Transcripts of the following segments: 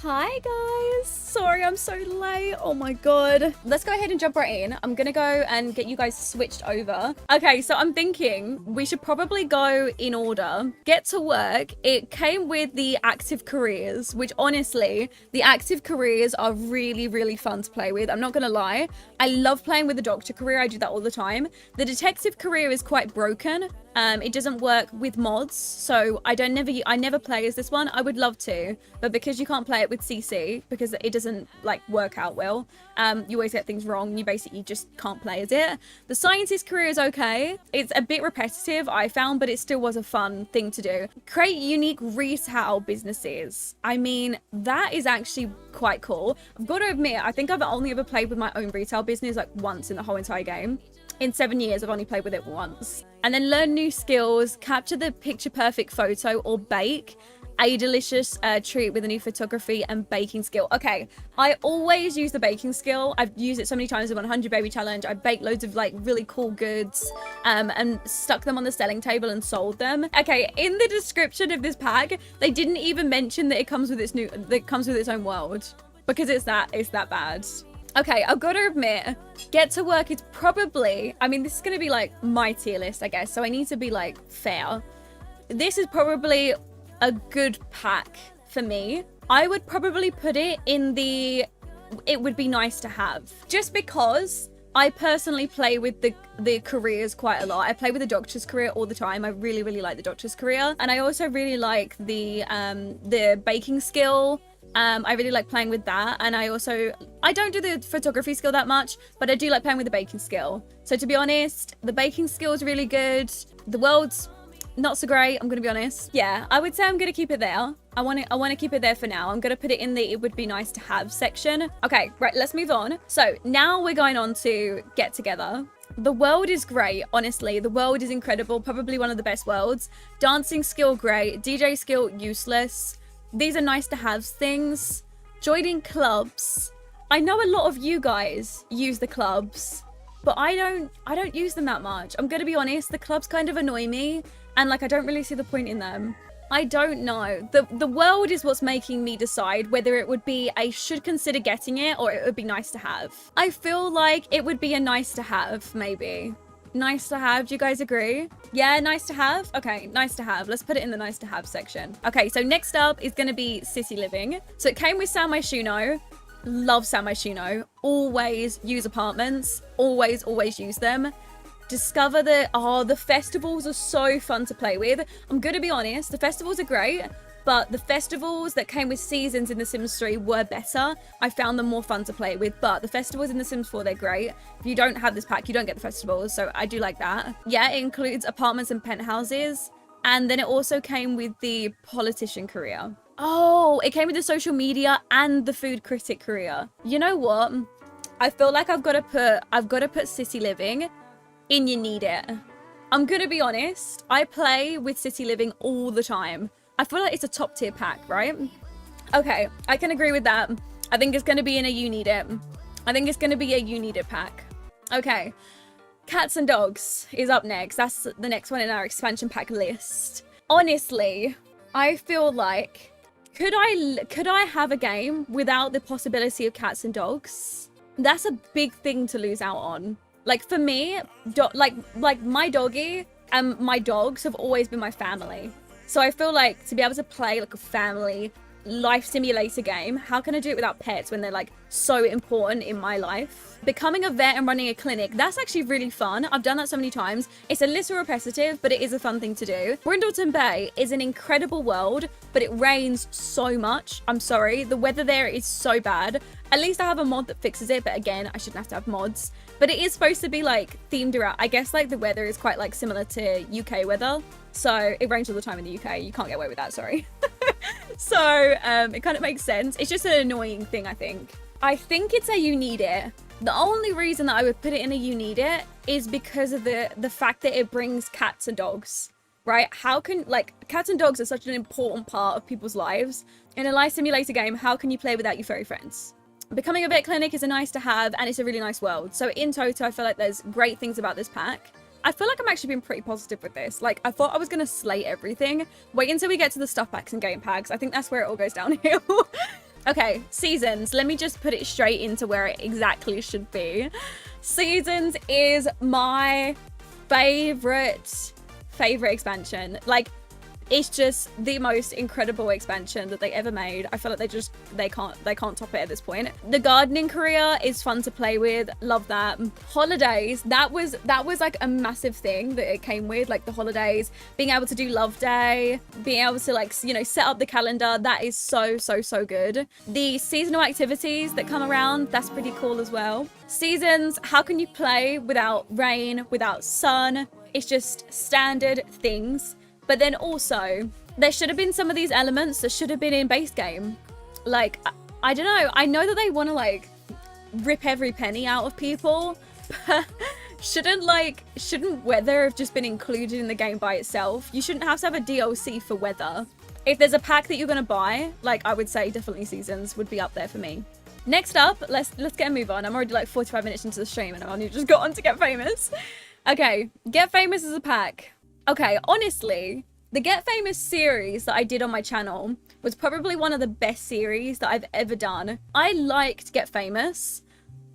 Hi guys, sorry I'm so late. Oh my god. Let's go ahead and jump right in. I'm gonna go and get you guys switched over. Okay, so I'm thinking we should probably go in order. Get to work. It came with the active careers, which honestly, the active careers are really fun to play with. I'm not gonna lie. I love playing with the doctor career. I do that all the time. The detective career is quite broken. It doesn't work with mods, so I never play as this one. I would love to, but because you can't play it with CC, because it doesn't like work out well, you always get things wrong. You basically just can't play as it. The scientist career is okay. It's a bit repetitive, I found, but it still was a fun thing to do. Create unique retail businesses. I mean, that is actually quite cool. I've got to admit, I think I've only ever played with my own retail business like once in the whole entire game. In 7 years, I've only played with it once. And then learn new skills, capture the picture perfect photo, or bake a delicious treat with a new photography and baking skill. Okay, I always use the baking skill. I've used it so many times in 100 Baby Challenge. I baked loads of like really cool goods and stuck them on the selling table and sold them. Okay, in the description of this pack, they didn't even mention that it comes with its own world, because it's that bad. Okay, I've got to admit, get to work is probably, I mean, this is going to be like my tier list, I guess, so I need to be like fair. This is probably a good pack for me. I would probably put it in the, it would be nice to have, just because I personally play with the careers quite a lot. I play with the doctor's career all the time. I really like the doctor's career, and I also really like the baking skill. I really like playing with that, and I don't do the photography skill that much, but I do like playing with the baking skill. So to be honest, the baking skill is really good. The world's not so great, I'm gonna be honest. Yeah, I would say I'm gonna keep it there. I want to keep it there for now. I'm gonna put it in the it would be nice to have section. Okay, right, let's move on. So now we're going on to get together. The world is great, honestly. The world is incredible, probably one of the best worlds. Dancing skill, great. DJ skill, useless. These are nice to have things. Joining clubs. I know a lot of you guys use the clubs, but I don't use them that much. I'm gonna be honest, the clubs kind of annoy me, and like I don't really see the point in them. I don't know. The world is what's making me decide whether it would be I should consider getting it or it would be nice to have. I feel like it would be a nice to have, maybe. Nice to have, do you guys agree? Yeah, nice to have? Okay, nice to have. Let's put it in the nice to have section. Okay, so next up is going to be city living. So it came with San Myshuno. Love San Myshuno. Always use apartments. Always use them. Discover the festivals are so fun to play with. I'm going to be honest, the festivals are great, but the festivals that came with seasons in The Sims 3 were better. I found them more fun to play with, but the festivals in The Sims 4, they're great. If you don't have this pack, you don't get the festivals, so I do like that. Yeah, it includes apartments and penthouses, and then it also came with the politician career. Oh, it came with the social media and the food critic career. You know what? I feel like I've got to put city living in you need it. I'm gonna be honest, I play with city living all the time. I feel like it's a top tier pack, right? Okay, I can agree with that. I think it's going to be in a you need it. I think it's going to be a you need it pack. Okay, cats and dogs is up next. That's the next one in our expansion pack list. Honestly, I feel like, could I have a game without the possibility of cats and dogs? That's a big thing to lose out on. Like for me, like my doggy and my dogs have always been my family. So I feel like to be able to play like a family life simulator game, how can I do it without pets when they're like so important in my life? Becoming a vet and running a clinic, that's actually really fun. I've done that so many times. It's a little repetitive, but it is a fun thing to do. Brindleton Bay is an incredible world, but it rains so much. I'm sorry, the weather there is so bad. At least I have a mod that fixes it, but again, I shouldn't have to have mods. But it is supposed to be like themed around, I guess like the weather is quite like similar to UK weather. So it rains all the time in the UK. You can't get away with that, sorry. So it kind of makes sense. It's just an annoying thing, I think. I think it's a you need it. The only reason that I would put it in a you need it is because of the fact that it brings cats and dogs, right? How can, like, cats and dogs are such an important part of people's lives. In a life simulator game, how can you play without your furry friends? Becoming a vet clinic is a nice to have, and it's a really nice world. So in total, I feel like there's great things about this pack. I feel like I'm actually being pretty positive with this. Like, I thought I was going to slay everything. Wait until we get to the stuff packs and game packs. I think that's where it all goes downhill. Okay, seasons. Let me just put it straight into where it exactly should be. Seasons is my favorite expansion. Like, it's just the most incredible expansion that they ever made. I feel like they can't top it at this point. The gardening career is fun to play with. Love that. Holidays, that was like a massive thing that it came with, like the holidays, being able to do Love Day, being able to, like, you know, set up the calendar. That is so good. The seasonal activities that come around, that's pretty cool as well. Seasons, how can you play without rain, without sun? It's just standard things. But then also, there should have been some of these elements that should have been in base game. Like, I don't know. I know that they want to, like, rip every penny out of people. But shouldn't weather have just been included in the game by itself? You shouldn't have to have a DLC for weather. If there's a pack that you're going to buy, like, I would say definitely seasons would be up there for me. Next up, let's get a move on. I'm already like 45 minutes into the stream and I've only just got on to Get Famous. Okay, Get Famous is a pack. Okay, honestly, the Get Famous series that I did on my channel was probably one of the best series that I've ever done. I liked Get Famous.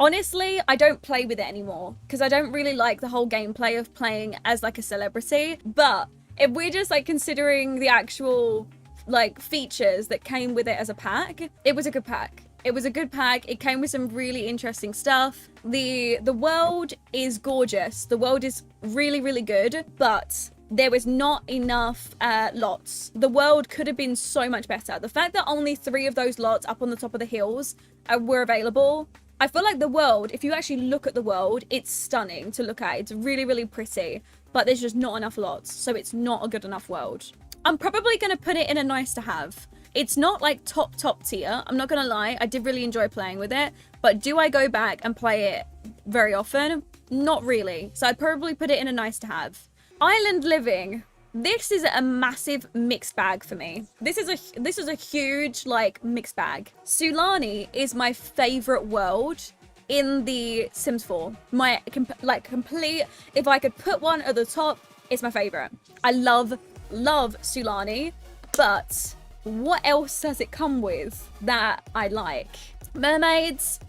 Honestly, I don't play with it anymore because I don't really like the whole gameplay of playing as like a celebrity. But if we're just like considering the actual like features that came with it as a pack, it was a good pack. It was a good pack. It came with some really interesting stuff. The world is gorgeous. The world is really good, but there was not enough lots. The world could have been so much better. The fact that only 3 of those lots up on the top of the hills were available, I feel like the world, if you actually look at the world, it's stunning to look at. It's really pretty, but there's just not enough lots, so it's not a good enough world. I'm probably going to put it in a nice to have. It's not like top tier. I'm not going to lie. I did really enjoy playing with it, but do I go back and play it very often? Not really. So I'd probably put it in a nice to have. Island living. This is a massive mixed bag for me. This is a huge like mixed bag. Sulani is my favorite world in the Sims 4. My complete, if I could put one at the top, it's my favorite. I love Sulani, but what else does it come with that I like? Mermaids,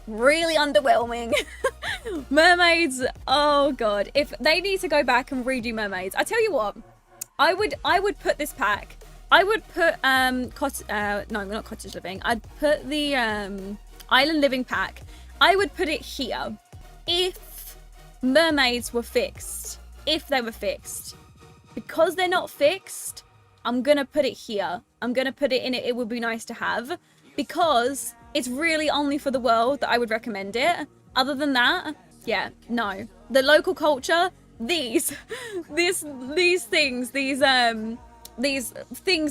really underwhelming. Mermaids, oh god. If they need to go back and redo mermaids, I tell you what, I would put this pack. I would put no, not cottage living. I'd put the island living pack. I would put it here if mermaids were fixed. If they were fixed. Because they're not fixed, I'm gonna put it here. I'm gonna put it in it. It would be nice to have, because it's really only for the world that I would recommend it. Other than that, yeah, no. The local culture, these things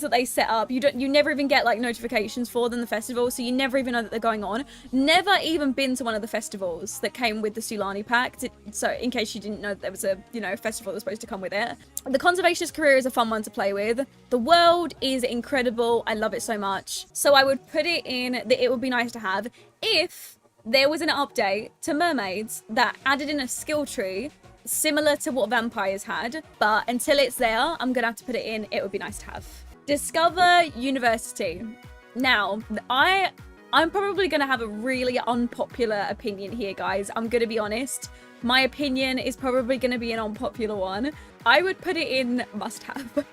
that they set up, you never even get like notifications for them, the festival, so you never even know that they're going on. Never even been to one of the festivals that came with the Sulani pack, so in case you didn't know that there was a, you know, festival that was supposed to come with it. The conservationist career is a fun one to play with. The world is incredible. I love it so much. So I would put it in that it would be nice to have if there was an update to mermaids that added in a skill tree similar to what vampires had, but until it's there, I'm gonna have to put it in. It would be nice to have. Discover University. Now, I'm probably gonna have a really unpopular opinion here, guys. I'm gonna be honest. My opinion is probably gonna be an unpopular one. I would put it in must have.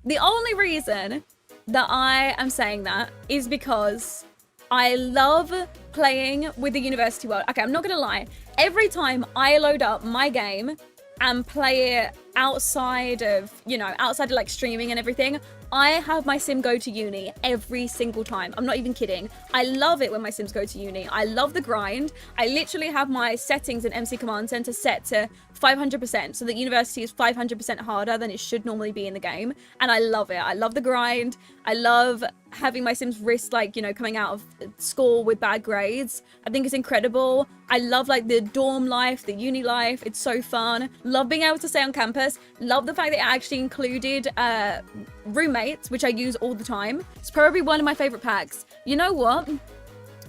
The only reason that I am saying that is because I love playing with the university world. Okay, I'm not gonna lie. Every time I load up my game and play it outside of, you know, outside of like streaming and everything, I have my sim go to uni every single time. I'm not even kidding. I love it when my sims go to uni. I love the grind. I literally have my settings in MC Command Center set to 500%, so that university is 500% harder than it should normally be in the game, and I love it. I love the grind. I love having my sims risk, like, you know, coming out of school with bad grades. I think it's incredible. I love like the dorm life, the uni life. It's so fun. Love being able to stay on campus. Love the fact that it actually included roommates, which I use all the time. It's probably one of my favorite packs. You know what?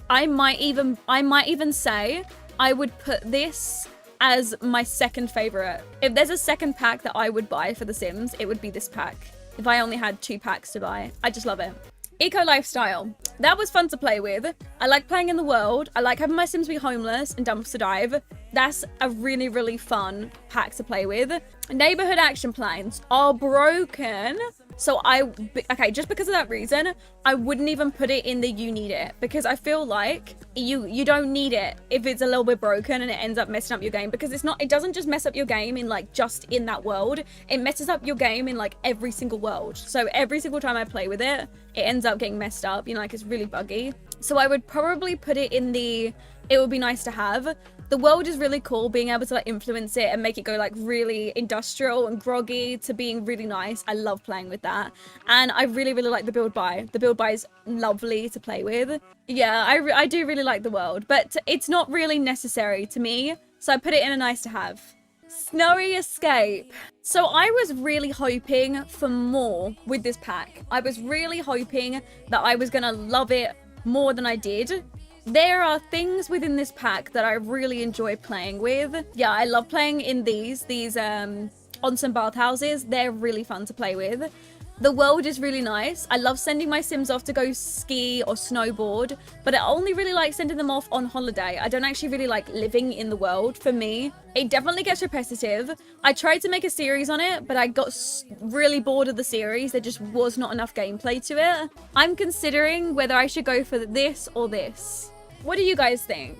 I might even say I would put this as my second favorite. If there's a second pack that I would buy for The Sims, it would be this pack. If I only had 2 packs to buy. I just love it. Eco lifestyle. That was fun to play with. I like playing in the world. I like having my Sims be homeless and dumpster dive. That's a really, really fun pack to play with. Neighborhood action plans are broken. So okay, just because of that reason, I wouldn't even put it in the you need it, because I feel like you don't need it if it's a little bit broken and it ends up messing up your game, because it doesn't just mess up your game in like just in that world. It messes up your game in like every single world. So every single time I play with it, it ends up getting messed up, you know, like it's really buggy. So I would probably put it in the it would be nice to have. The world is really cool, being able to like influence it and make it go like really industrial and groggy to being really nice. I love playing with that. And I really, really like the build buy. The build buy is lovely to play with. Yeah, I do really like the world, but it's not really necessary to me. So I put it in a nice to have. Snowy escape. So I was really hoping for more with this pack. I was really hoping that I was gonna love it more than I did. There are things within this pack that I really enjoy playing with. Yeah, I love playing in these onsen bathhouses. They're really fun to play with. The world is really nice. I love sending my Sims off to go ski or snowboard, but I only really like sending them off on holiday. I don't actually really like living in the world. For me, it definitely gets repetitive. I tried to make a series on it, but I got really bored of the series. There just was not enough gameplay to it. I'm considering whether I should go for this or this. What do you guys think?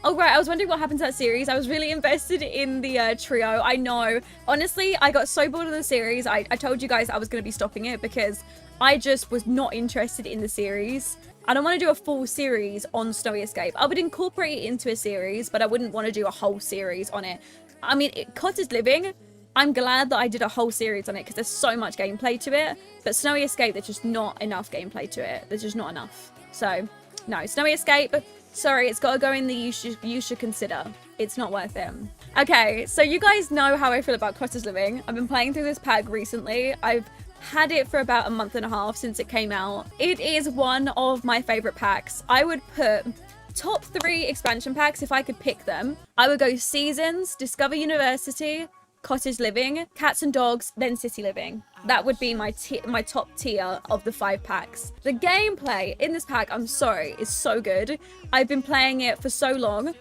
Oh, right, I was wondering what happened to that series. I was really invested in the trio. I know. Honestly, I got so bored of the series. I told you guys I was going to be stopping it because I just was not interested in the series. I don't want to do a full series on Snowy Escape. I would incorporate it into a series, but I wouldn't want to do a whole series on it. I mean, Cottage Living, I'm glad that I did a whole series on it because there's so much gameplay to it. But Snowy Escape, there's just not enough gameplay to it. There's just not enough. So, no, Snowy Escape... Sorry, it's got to go in the you should consider. It's not worth it. Okay, so you guys know how I feel about Cottage Living. I've been playing through this pack recently. I've had it for about a month and a half since it came out. It is one of my favorite packs. I would put top 3 expansion packs if I could pick them. I would go Seasons, Discover University, Cottage Living, Cats and Dogs, then City Living. That would be my top tier of the 5 packs. The gameplay in this pack, I'm sorry, is so good. I've been playing it for so long.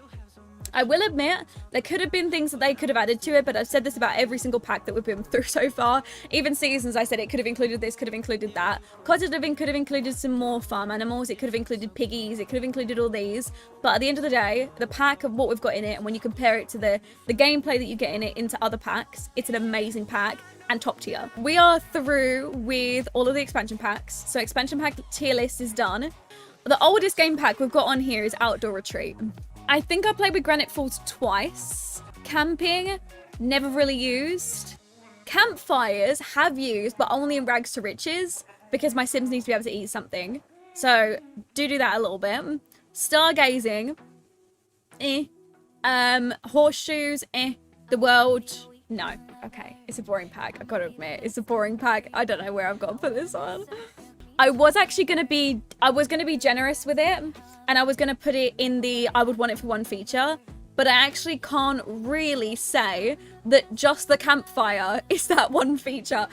I will admit, there could have been things that they could have added to it, but I've said this about every single pack that we've been through so far. Even Seasons, I said it could have included this, could have included that. Cottage Living could have included some more farm animals. It could have included piggies. It could have included all these. But at the end of the day, the pack of what we've got in it, and when you compare it to the gameplay that you get in it into other packs, it's an amazing pack and top tier. We are through with all of the expansion packs. So expansion pack tier list is done. The oldest game pack we've got on here is Outdoor Retreat. I think I played with Granite Falls twice. Camping, never really used. Campfires have used, but only in rags to riches because my Sims need to be able to eat something. So do that a little bit. Stargazing, horseshoes, The world, no. Okay, it's a boring pack. I've got to admit, it's a boring pack. I don't know where I've got to put this on. I was going to be generous with it, and I was going to put it in the I would want it for one feature, but I actually can't really say that just the campfire is that one feature.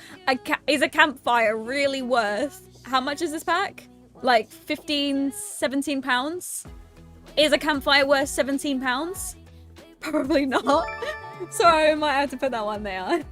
Is a campfire really worth, how much is this pack? Like 15, 17 pounds? Is a campfire worth 17 pounds? Probably not. So I might have to put that one there.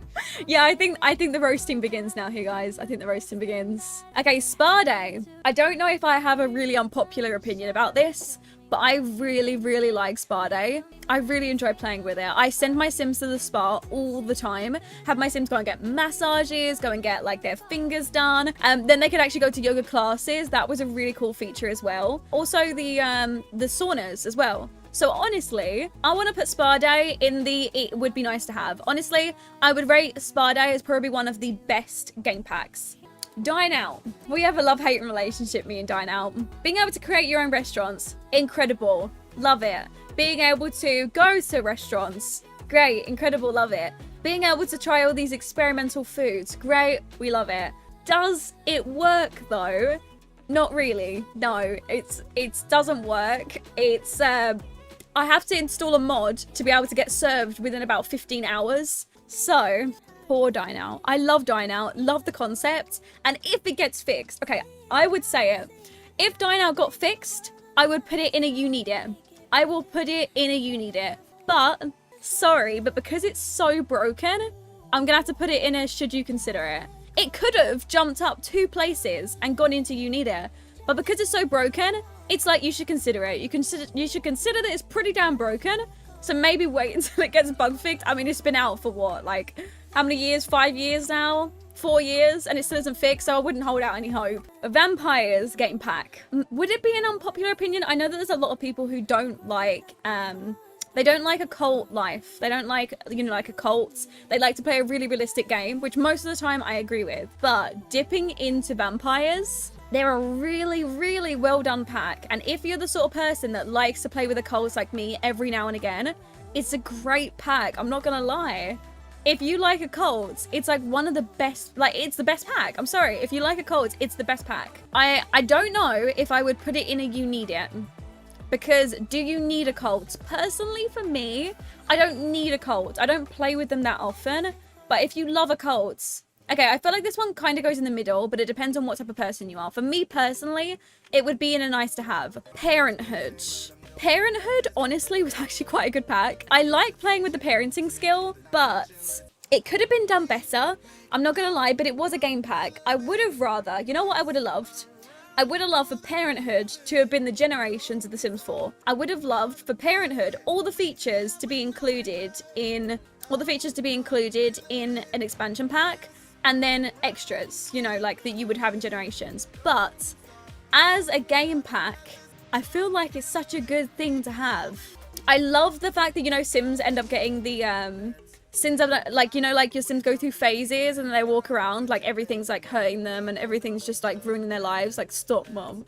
Yeah, I think the roasting begins now here, guys. I think the roasting begins. Okay, Spa Day. I don't know if I have a really unpopular opinion about this, but I really, really like Spa Day. I really enjoy playing with it. I send my Sims to the spa all the time. Have my Sims go and get massages, go and get like their fingers done. Then they could actually go to yoga classes. That was a really cool feature as well. Also the saunas as well. So honestly, I want to put Spa Day in the it would be nice to have. Honestly, I would rate Spa Day as probably one of the best game packs. Dine Out. We have a love-hate relationship, me and Dine Out. Being able to create your own restaurants, incredible. Love it. Being able to go to restaurants, great, incredible, love it. Being able to try all these experimental foods, great, we love it. Does it work though? Not really. No, it doesn't work. It's I have to install a mod to be able to get served within about 15 hours. So poor Dine Out. I love Dine Out, love the concept. And if it gets fixed, okay, I would say it. If Dine Out got fixed, I would put it in a you need it. I will put it in a you need it. But, sorry, but because it's so broken, I'm gonna have to put it in a should you consider it. It could have jumped up 2 places and gone into you need it. But because it's so broken, it's like you should consider it. You should consider that it's pretty damn broken. So maybe wait until it gets bug fixed. I mean, it's been out for what? Like, how many years? 5 years now? 4 years? And it still isn't fixed, so I wouldn't hold out any hope. Vampires game pack. Would it be an unpopular opinion? I know that there's a lot of people who don't like, they don't like a cult life. They don't like, you know, like a cult. They like to play a really realistic game, which most of the time I agree with. But dipping into vampires, they're a really, really well done pack. And if you're the sort of person that likes to play with the cults like me every now and again, it's a great pack. I'm not gonna lie. If you like a cult, it's like one of the best, like it's the best pack. I'm sorry. If you like a cult, it's the best pack. I don't know if I would put it in a you need it. Because do you need a cult? Personally, for me, I don't need a cult. I don't play with them that often. But if you love a cult, okay, I feel like this one kind of goes in the middle, but it depends on what type of person you are. For me personally, it would be in a nice to have. Parenthood. Parenthood, honestly, was actually quite a good pack. I like playing with the parenting skill, but it could have been done better. I'm not going to lie, but it was a game pack. I would have rather, you know what I would have loved? I would have loved for Parenthood to have been the generations of The Sims 4. I would have loved for Parenthood all the features to be included in an expansion pack, and then extras, you know, like that you would have in Generations. But as a game pack, I feel like it's such a good thing to have. I love the fact that, you know, Sims end up getting the Sims are like, you know, like your Sims go through phases and they walk around like everything's like hurting them and everything's just like ruining their lives. Like, stop, mom.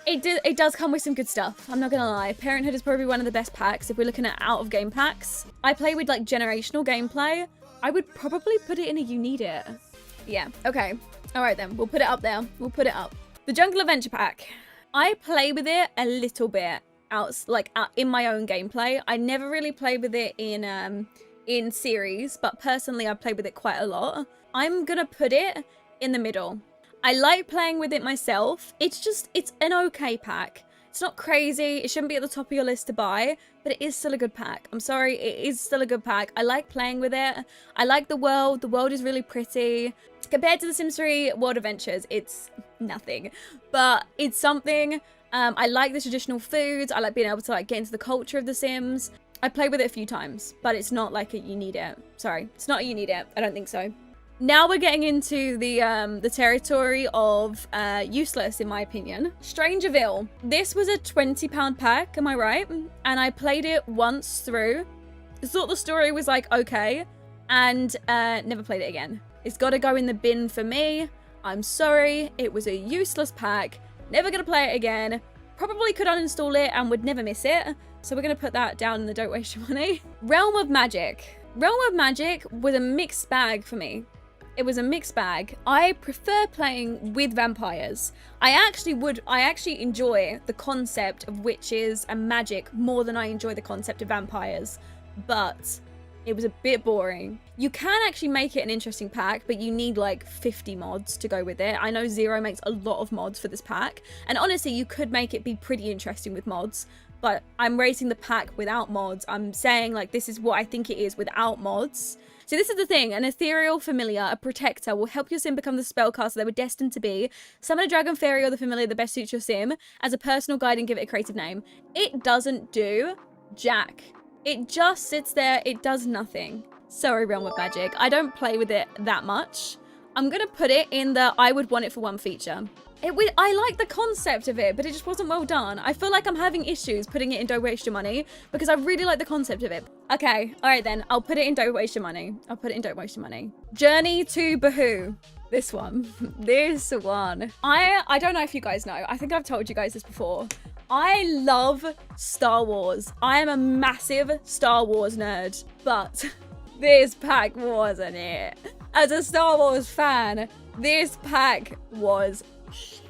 It does come with some good stuff. I'm not gonna lie. Parenthood is probably one of the best packs if we're looking at out of game packs. I play with like generational gameplay. I would probably put it in a you need it. Yeah, okay. All right then, we'll put it up there. We'll put it up. The Jungle Adventure Pack. I play with it a little bit out in my own gameplay. I never really played with it in series, but personally I play with it quite a lot. I'm gonna put it in the middle. I like playing with it myself. It's an okay pack. It's not crazy. It shouldn't be at the top of your list to buy, but it is still a good pack. I'm sorry, it is still a good pack. I like playing with it. I like the world. The world is really pretty. Compared to The Sims 3 World Adventures, it's nothing, but it's something. I like the traditional foods. I like being able to like get into the culture of The Sims. I played with it a few times, but it's not like a you need it. Sorry, it's not a you need it. I don't think so. Now we're getting into the territory of useless, in my opinion. Strangerville. This was a £20 pack, am I right? And I played it once through. Thought the story was like okay, and never played it again. It's got to go in the bin for me. I'm sorry, it was a useless pack. Never gonna play it again. Probably could uninstall it and would never miss it. So we're going to put that down in the don't waste your money. Realm of Magic. Realm of Magic was a mixed bag for me. It was a mixed bag. I prefer playing with vampires. I actually enjoy the concept of witches and magic more than I enjoy the concept of vampires. But it was a bit boring. You can actually make it an interesting pack, but you need like 50 mods to go with it. I know Zero makes a lot of mods for this pack. And honestly, you could make it be pretty interesting with mods. But I'm rating the pack without mods. I'm saying like this is what I think it is without mods. So this is the thing, an ethereal familiar, a protector, will help your sim become the spellcaster they were destined to be. Summon a dragon, fairy, or the familiar that best suits your sim as a personal guide and give it a creative name. It doesn't do jack. It just sits there, it does nothing. Sorry, Realm of Magic. I don't play with it that much. I'm gonna put it in the I would want it for one feature. I like the concept of it, but it just wasn't well done. I feel like I'm having issues putting it in Don't Waste Your Money because I really like the concept of it. Okay, all right then. I'll put it in Don't Waste Your Money. I'll put it in Don't Waste Your Money. Journey to Bahoo. This one. This one. I don't know if you guys know. I think I've told you guys this before. I love Star Wars. I am a massive Star Wars nerd, but this pack wasn't it. As a Star Wars fan, this pack was shit.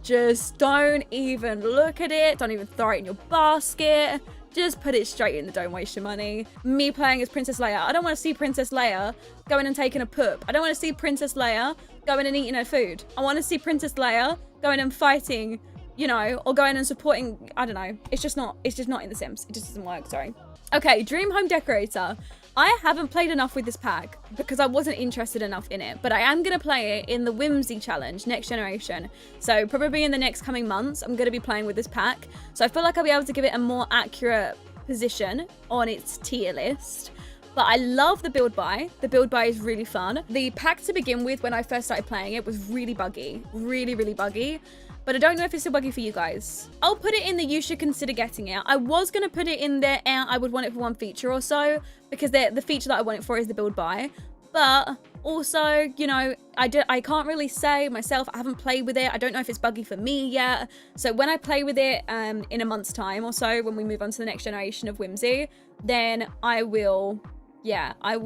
Just don't even look at it. Don't even throw it in your basket. Just put it straight in the don't waste your money. Me playing as Princess Leia. I don't want to see Princess Leia going and taking a poop. I don't want to see Princess Leia going and eating her food. I want to see Princess Leia going and fighting, you know, or going and supporting, I don't know. It's just not in The Sims. It just doesn't work, sorry. Okay, Dream Home Decorator. I haven't played enough with this pack because I wasn't interested enough in it, but I am going to play it in the Whimsy Challenge, Next Generation. So probably in the next coming months, I'm going to be playing with this pack. So I feel like I'll be able to give it a more accurate position on its tier list. But I love the build buy. The build buy is really fun. The pack to begin with, when I first started playing it, was really buggy. Really, really buggy. But I don't know if it's still buggy for you guys. I'll put it in the you should consider getting it. I was going to put it in there and I would want it for one feature or so, because the feature that I want it for is the build buy. But also, you know, I can't really say myself. I haven't played with it. I don't know if it's buggy for me yet. So when I play with it in a month's time or so, when we move on to the next generation of Whimsy, then I will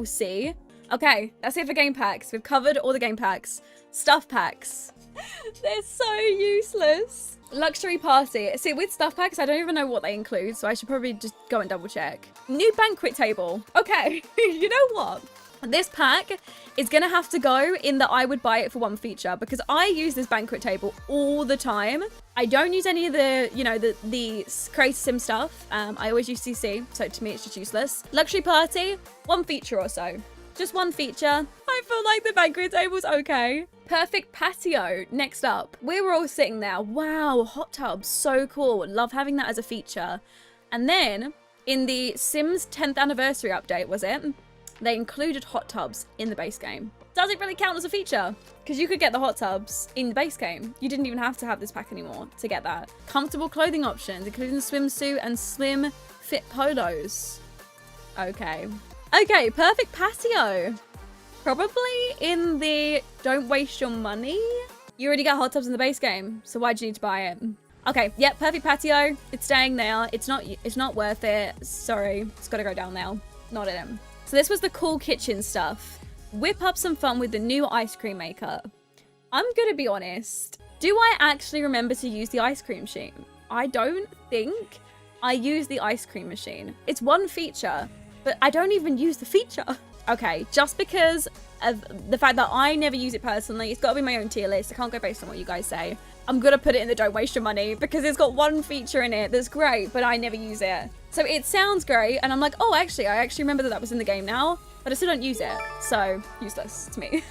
see. Okay, that's it for game packs. We've covered all the game packs. Stuff packs. They're so useless. Luxury party. See, with stuff packs, I don't even know what they include, so I should probably just go and double check. New banquet table. Okay, you know what? This pack is gonna have to go in the I would buy it for one feature, because I use this banquet table all the time. I don't use any of the, you know, the Creator Sim stuff. I always use CC, so to me it's just useless. Luxury party, one feature or so. Just one feature. I feel like the banquet table's okay. Perfect patio. Next up. We were all sitting there. Wow, hot tub. So cool. Love having that as a feature. And then in the Sims 10th anniversary update, was it? They included hot tubs in the base game. Does it really count as a feature? Because you could get the hot tubs in the base game. You didn't even have to have this pack anymore to get that. Comfortable clothing options, including the swimsuit and slim fit polos. Okay. Okay, perfect patio. Probably in the don't waste your money. You already got hot tubs in the base game, so why'd you need to buy it? Okay, yep, perfect patio. It's staying there. It's not worth it. Sorry, it's got to go down now. Not it. So this was the cool kitchen stuff. Whip up some fun with the new ice cream maker. I'm gonna be honest. Do I actually remember to use the ice cream machine? I don't think I use the ice cream machine. It's one feature, but I don't even use the feature. Okay, just because of the fact that I never use it personally, it's got to be my own tier list. I can't go based on what you guys say. I'm going to put it in the don't waste your money because it's got one feature in it that's great, but I never use it. So it sounds great, and I'm like, oh, actually, I actually remember that was in the game now, but I still don't use it. So, useless to me.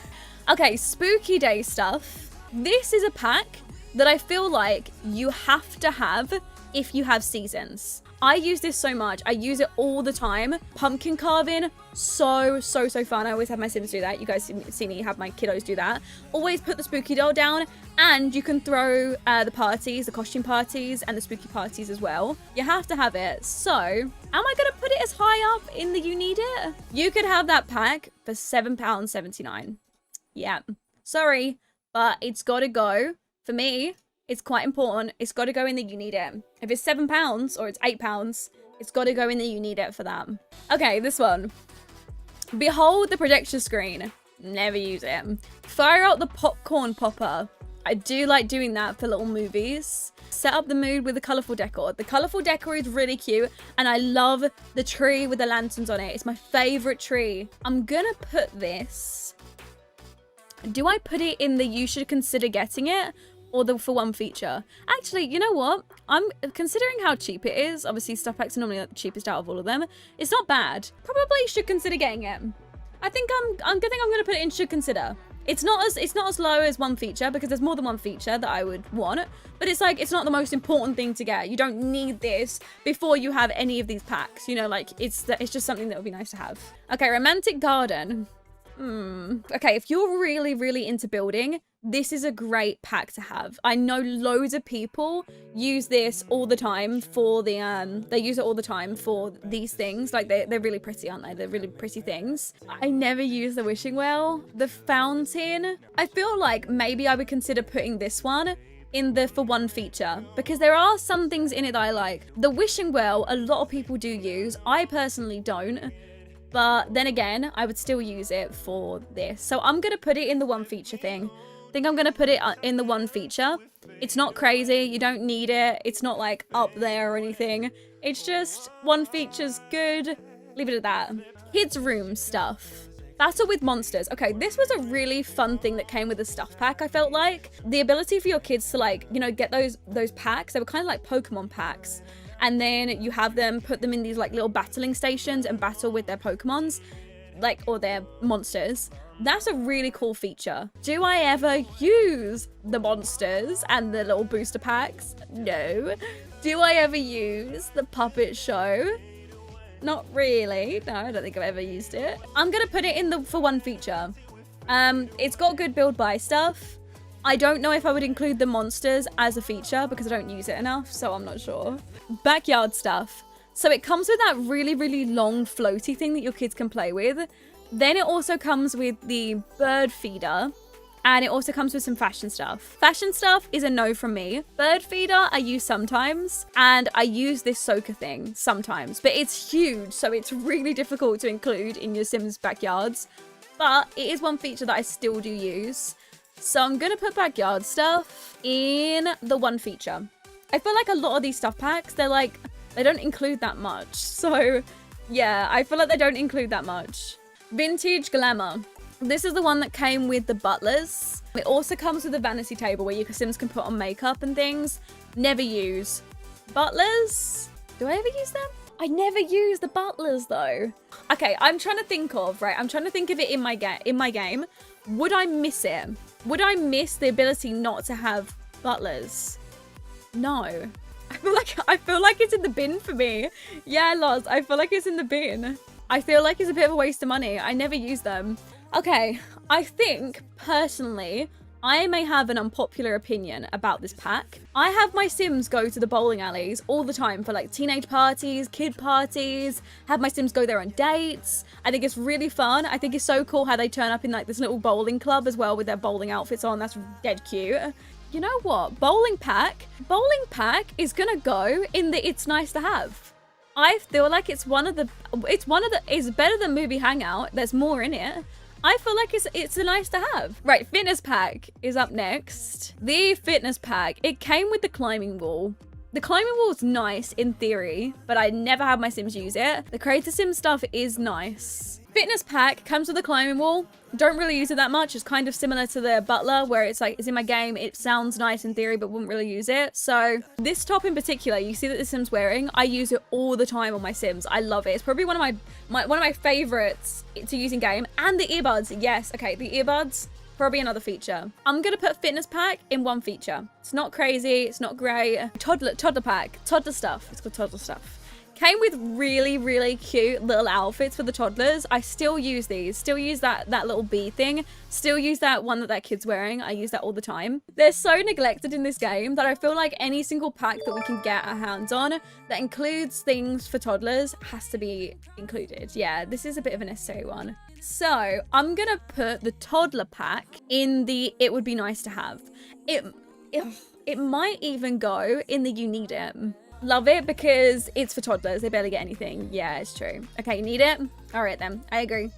Okay, spooky day stuff. This is a pack that I feel like you have to have if you have seasons. I use this so much. I use it all the time. Pumpkin carving, so fun. I always have my Sims do that. You guys see me have my kiddos do that. Always put the spooky doll down, and you can throw the parties, the costume parties, and the spooky parties as well. You have to have it. So, am I gonna put it as high up in the you need it? You could have that pack for £7.79. Yeah, sorry, but it's gotta go. For me, it's quite important. It's got to go in the you need it. If it's £7 or it's £8, it's got to go in the you need it for that. Okay, this one. Behold the projection screen. Never use it. Fire out the popcorn popper. I do like doing that for little movies. Set up the mood with the colourful decor. The colourful decor is really cute, and I love the tree with the lanterns on it. It's my favourite tree. I'm gonna put this. Do I put it in the you should consider getting it? Or the for one feature? Actually, you know what? I'm considering how cheap it is. Obviously, stuff packs are normally the cheapest out of all of them. It's not bad. Probably should consider getting it. I think I'm gonna put it in should consider. It's not as low as one feature because there's more than one feature that I would want. But it's like it's not the most important thing to get. You don't need this before you have any of these packs. You know, like it's just something that would be nice to have. Okay, romantic garden. Okay, if you're really into building, this is a great pack to have. I know loads of people use this all the time for the they use it all the time for these things. Like they're really pretty, aren't they? They're really pretty things. I never use the wishing well. The fountain, I feel like maybe I would consider putting this one in the for one feature because there are some things in it that I like. The wishing well, a lot of people do use. I personally don't. But then again, I would still use it for this. So I'm going to put it in the one feature thing. think I'm gonna put it in the one feature. It's not crazy, you don't need it. It's not like up there or anything. It's just one feature's good. Leave it at that. Kids room stuff. Battle with monsters. Okay, this was a really fun thing that came with the stuff pack, I felt like. The ability for your kids to like, you know, get those packs. They were kind of like Pokemon packs. And then you have them put them in these like little battling stations and battle with their Pokemons, like, or their monsters. That's a really cool feature. Do I ever use the monsters and the little booster packs? No. Do I ever use the puppet show? Not really. No, I don't think I've ever used it. I'm gonna put it in the for one feature. It's got good build buy stuff. I don't know if I would include the monsters as a feature because I don't use it enough, so I'm not sure. Backyard stuff. So it comes with that really, really long floaty thing that your kids can play with. Then it also comes with the bird feeder. And it also comes with some fashion stuff. Fashion stuff is a no from me. Bird feeder I use sometimes. And I use this soaker thing sometimes. But it's huge, so it's really difficult to include in your Sims backyards. But it is one feature that I still do use. So I'm going to put backyard stuff in the one feature. I feel like a lot of these stuff packs, they're like, they don't include that much. So yeah, I feel like they don't include that much. Vintage glamour. This is the one that came with the butlers. It also comes with a vanity table where your Sims can put on makeup and things. Never use. Butlers? Do I ever use them? I never use the butlers though. Okay, I'm trying to think of, right? I'm trying to think of it in my game. Would I miss it? Would I miss the ability not to have butlers? No. I feel like it's in the bin for me. Yeah, Loz, I feel like it's in the bin. I feel like it's a bit of a waste of money. I never use them. Okay, I think, personally, I may have an unpopular opinion about this pack. I have my Sims go to the bowling alleys all the time for like teenage parties, kid parties, have my Sims go there on dates. I think it's really fun. I think it's so cool how they turn up in like this little bowling club as well with their bowling outfits on. That's dead cute. You know what? Bowling pack is gonna go in the it's nice to have. I feel like it's better than movie hangout. There's more in it. I feel like it's a nice to have. Right, fitness pack is up next. The fitness pack, it came with the climbing wall. The climbing wall is nice in theory, but I never have my Sims use it. The Creator Sim stuff is nice. Fitness pack comes with a climbing wall. Don't really use it that much. It's kind of similar to the butler where it's like, it's in my game. It sounds nice in theory, but wouldn't really use it. So this top in particular, you see that the Sim's wearing, I use it all the time on my Sims. I love it. It's probably one of my favorites to use in game. And the earbuds. Yes. Okay. The earbuds, probably another feature. I'm going to put fitness pack in one feature. It's not crazy. It's not great. Toddler pack, toddler stuff. It's called toddler stuff. Came with really, really cute little outfits for the toddlers. I still use these. Still use that little bee thing. Still use that one that kid's wearing. I use that all the time. They're so neglected in this game that I feel like any single pack that we can get our hands on that includes things for toddlers has to be included. Yeah, this is a bit of a necessary one. So I'm gonna put the toddler pack in the it would be nice to have. It might even go in the you need it. Love it because it's for toddlers. They barely get anything. Yeah, it's true. Okay, you need it? All right then. I agree.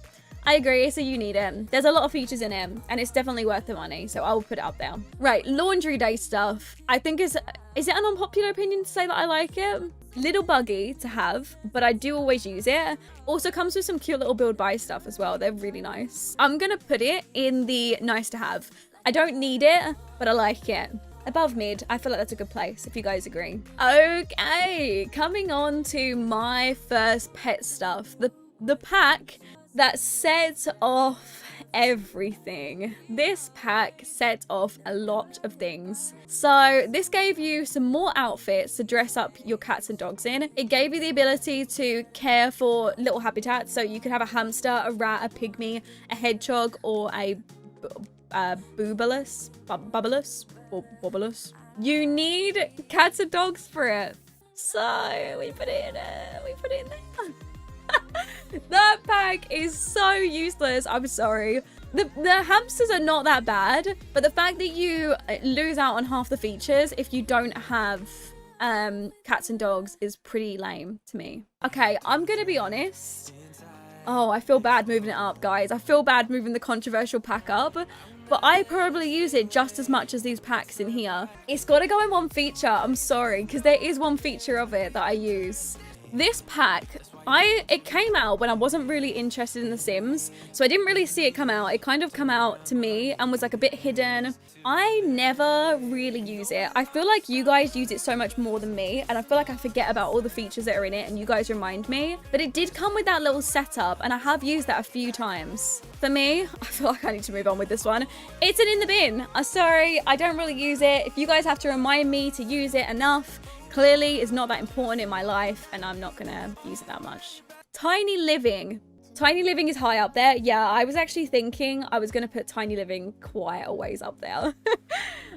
So you need it. There's a lot of features in it and it's definitely worth the money. So I will put it up there. Right, laundry day stuff. I think is it an unpopular opinion to say that I like it? Little buggy to have, but I do always use it. Also comes with some cute little build buy stuff as well. They're really nice. I'm gonna put it in the nice to have. I don't need it, but I like it. Above mid, I feel like that's a good place, if you guys agree. Okay, coming on to my first pet stuff. The pack that sets off everything. This pack set off a lot of things. So this gave you some more outfits to dress up your cats and dogs in. It gave you the ability to care for little habitats. So you could have a hamster, a rat, a pygmy, a hedgehog, or a bubulus. You need cats and dogs for it. So we put it in there. That pack is so useless. I'm sorry. The hamsters are not that bad, but the fact that you lose out on half the features if you don't have cats and dogs is pretty lame to me. Okay, I'm gonna be honest. Oh, I feel bad moving it up, guys. I feel bad moving the controversial pack up. but I probably use it just as much as these packs in here. It's got to go in one feature. I'm sorry, because there is one feature of it that I use. This pack, it came out when I wasn't really interested in The Sims, so I didn't really see it come out. It kind of come out to me and was like a bit hidden. I never really use it. I feel like you guys use it so much more than me, and I feel like I forget about all the features that are in it, and you guys remind me. But it did come with that little setup, and I have used that a few times. For me, I feel like I need to move on with this one. It's an in the bin. I'm sorry, I don't really use it. If you guys have to remind me to use it enough, clearly it's not that important in my life, and I'm not gonna use it that much. Tiny Living. Tiny Living is high up there. Yeah, I was actually thinking I was gonna put Tiny Living quite a ways up there.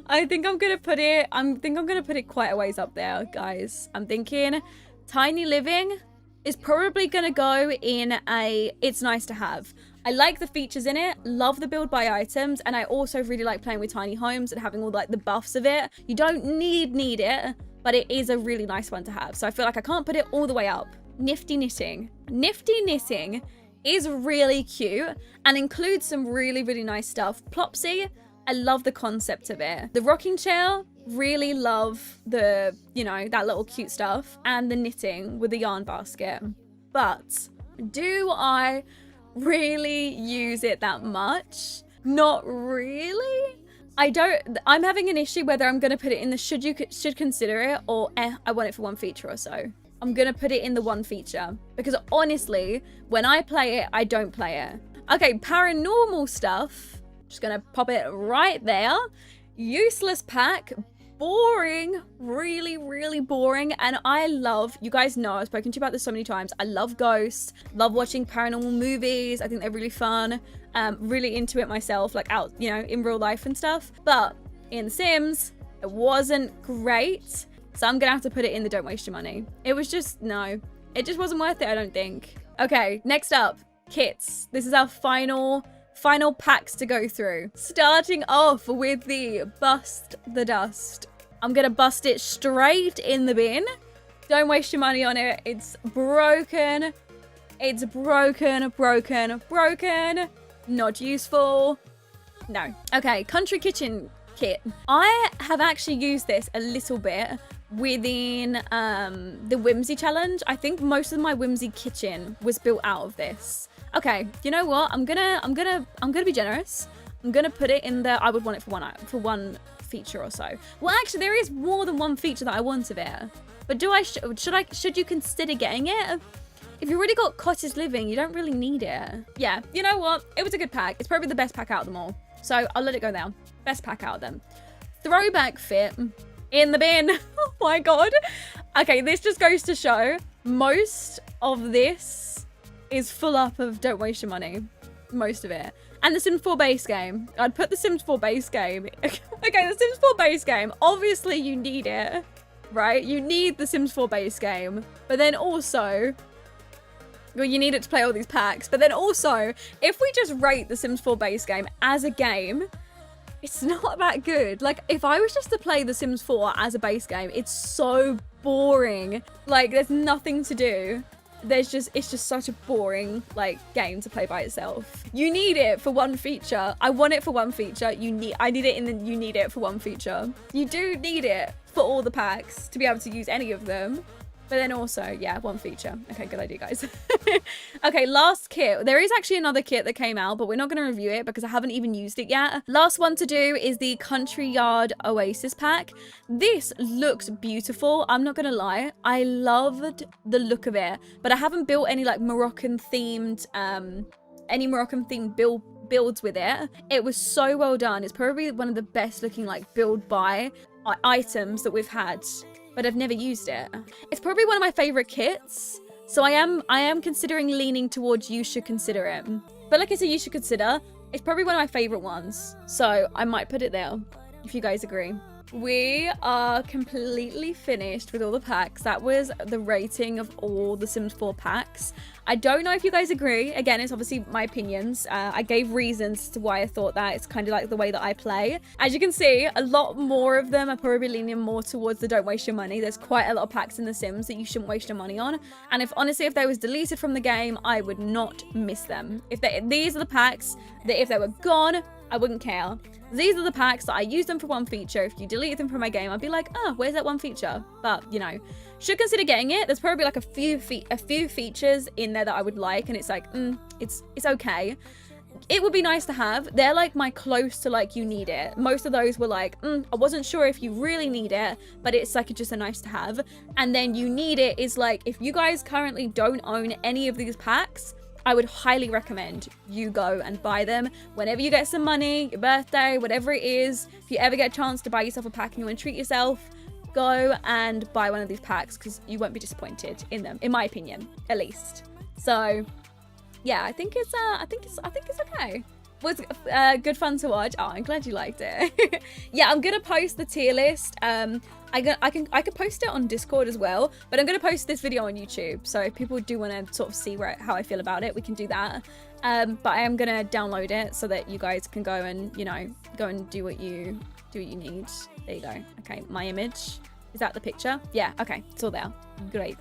I think I'm gonna put it quite a ways up there, guys. I'm thinking Tiny Living is probably gonna go in a it's nice to have. I like the features in it, love the build by items, and I also really like playing with tiny homes and having all like the buffs of it. You don't need it, but it is a really nice one to have. So I feel like I can't put it all the way up. Nifty Knitting. Nifty Knitting is really cute and includes some really, really nice stuff. Plopsy, I love the concept of it. The rocking chair, really love the, you know, that little cute stuff. And the knitting with the yarn basket. But do I really use it that much? Not really. I'm having an issue whether I'm going to put it in the should consider it or I want it for one feature or so. I'm going to put it in the one feature because honestly, when I play it, I don't play it. Okay, paranormal stuff. Just going to pop it right there. Useless pack. Boring. Really, really boring. And I love, you guys know, I've spoken to you about this so many times. I love ghosts. Love watching paranormal movies. I think they're really fun. Really into it myself, like out, you know, in real life and stuff. But in The Sims, it wasn't great. So I'm gonna have to put it in the don't waste your money. It was just, no. It just wasn't worth it, I don't think. Okay, next up, kits. This is our final packs to go through. Starting off with the Bust the Dust. I'm gonna bust it straight in the bin. Don't waste your money on it. It's broken. It's broken. Not useful. No. Okay, Country Kitchen kit. I have actually used this a little bit within the Whimsy challenge. I think most of my Whimsy kitchen was built out of this. Okay, you know what? I'm gonna be generous. I'm gonna put it in the I would want it for one feature or so. Well, actually, there is more than one feature that I want of it. But should you consider getting it? If you already got Cottage Living, you don't really need it. Yeah, you know what? It was a good pack. It's probably the best pack out of them all. So I'll let it go there. Best pack out of them. Throwback fit in the bin. Oh my god. Okay, this just goes to show most of this is full up of don't waste your money. Most of it. And the Sims 4 base game. I'd put the Sims 4 base game. Okay, the Sims 4 base game. Obviously you need it, right? You need the Sims 4 base game. But then also, well, you need it to play all these packs. But then also, if we just rate the Sims 4 base game as a game, it's not that good. Like, if I was just to play The Sims 4 as a base game, it's so boring. Like, there's nothing to do. It's just such a boring, like, game to play by itself. You need it for one feature. I want it for one feature. I need it in the you need it for one feature. You do need it for all the packs to be able to use any of them. But then also, yeah, one feature. Okay, good idea, guys. Okay, last kit. There is actually another kit that came out, but we're not going to review it because I haven't even used it yet. Last one to do is the Country Yard Oasis pack. This looks beautiful. I'm not going to lie. I loved the look of it, but I haven't built any like Moroccan themed builds with it. It was so well done. It's probably one of the best looking like build by items that we've had, but I've never used it. It's probably one of my favorite kits, so I am considering leaning towards you should consider it. But like I said, you should consider. It's probably one of my favorite ones, so I might put it there if you guys agree. We are completely finished with all the packs. That was the rating of all the Sims 4 packs. I don't know if you guys agree. Again, it's obviously my opinions. I gave reasons to why I thought that. It's kind of like the way that I play. As you can see, a lot more of them are probably leaning more towards the don't waste your money. There's quite a lot of packs in The Sims that you shouldn't waste your money on. And if honestly, if they was deleted from the game, I would not miss them. These are the packs that if they were gone, I wouldn't care. These are the packs that I use them for one feature. If you delete them from my game, I'd be like, oh, where's that one feature? But, you know, should consider getting it. There's probably like a few features in there that I would like, and it's like, it's okay. It would be nice to have. They're like my close to like you need it. Most of those were like, I wasn't sure if you really need it, but it's like just a nice to have. And then you need it is like, if you guys currently don't own any of these packs, I would highly recommend you go and buy them whenever you get some money, your birthday, whatever it is. If you ever get a chance to buy yourself a pack and you want to treat yourself, go and buy one of these packs because you won't be disappointed in them, in my opinion, at least. So yeah, I think it's okay. Was good fun to watch. Oh, I'm glad you liked it. Yeah, I'm gonna post the tier list. I can post it on Discord as well, but I'm gonna post this video on YouTube. So if people do want to sort of see how I feel about it, we can do that. But I am gonna download it so that you guys can go and, you know, go and do what you need. There you go. Okay, my image. Is that the picture? Yeah, okay, it's all there. Great.